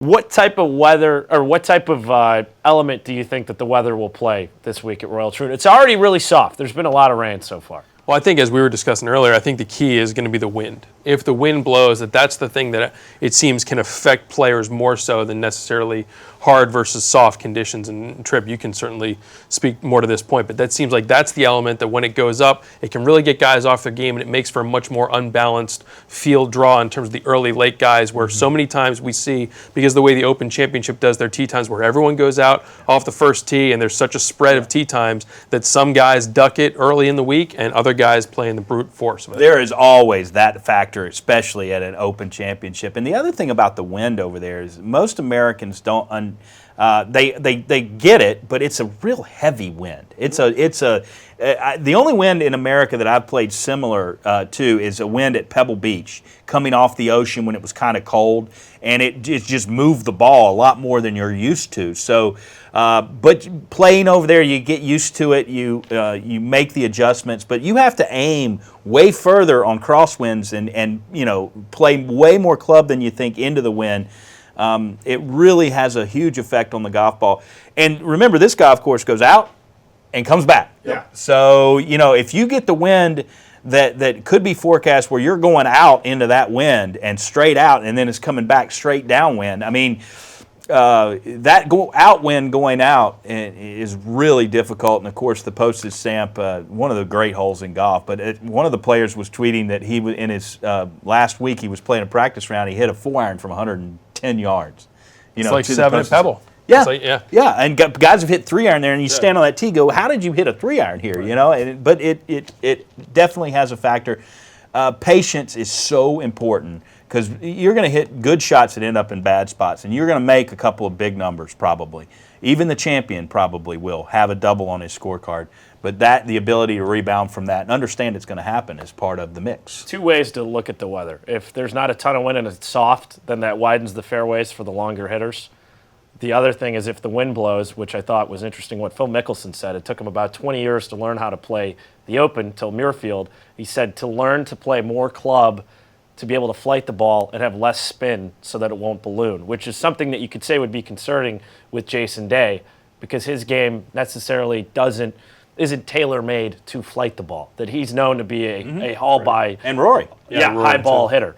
What type of weather or what type of element do you think that the weather will play this week at Royal Troon? It's already really soft. There's been a lot of rain so far. Well, I think as we were discussing earlier, I think the key is going to be the wind. If the wind blows, that's the thing that it seems can affect players more so than necessarily hard versus soft conditions. And Tripp, you can certainly speak more to this point, but that seems like that's the element that when it goes up, it can really get guys off their game, and it makes for a much more unbalanced field draw in terms of the early, late guys, where so many times we see, because the way the Open Championship does their tee times, where everyone goes out off the first tee, and there's such a spread of tee times that some guys duck it early in the week, and other guys play in the brute force of it. There is always that factor, especially at an Open Championship. And the other thing about the wind over there is most Americans don't they get it, but it's a real heavy wind. The only wind in America that I've played similar to is a wind at Pebble Beach, coming off the ocean when it was kind of cold, and it just moved the ball a lot more than you're used to. So, but playing over there, you get used to it. You make the adjustments, but you have to aim way further on crosswinds and play way more club than you think into the wind. It really has a huge effect on the golf ball. And remember, this golf course goes out and comes back. Yeah. So, if you get the wind that could be forecast where you're going out into that wind and straight out, and then it's coming back straight downwind, I mean, that out wind going out is really difficult. And, of course, the postage stamp, one of the great holes in golf. But one of the players was tweeting that he was in his last week he was playing a practice round. He hit a 4-iron from 110 yards. It's like 7 at Pebble. Yeah, like, yeah, and guys have hit 3-iron there, and you stand on that tee, go, how did you hit a 3-iron here? Right. But it definitely has a factor. Patience is so important because you're going to hit good shots that end up in bad spots, and you're going to make a couple of big numbers probably. Even the champion probably will have a double on his scorecard. But the ability to rebound from that and understand it's going to happen is part of the mix. Two ways to look at the weather. If there's not a ton of wind and it's soft, then that widens the fairways for the longer hitters. The other thing is if the wind blows, which I thought was interesting what Phil Mickelson said. It took him about 20 years to learn how to play the Open till Muirfield. He said to learn to play more club to be able to flight the ball and have less spin so that it won't balloon, which is something that you could say would be concerning with Jason Day because his game necessarily isn't tailor-made to flight the ball, that he's known to be a haul-by and Rory. Rory high ball hitter.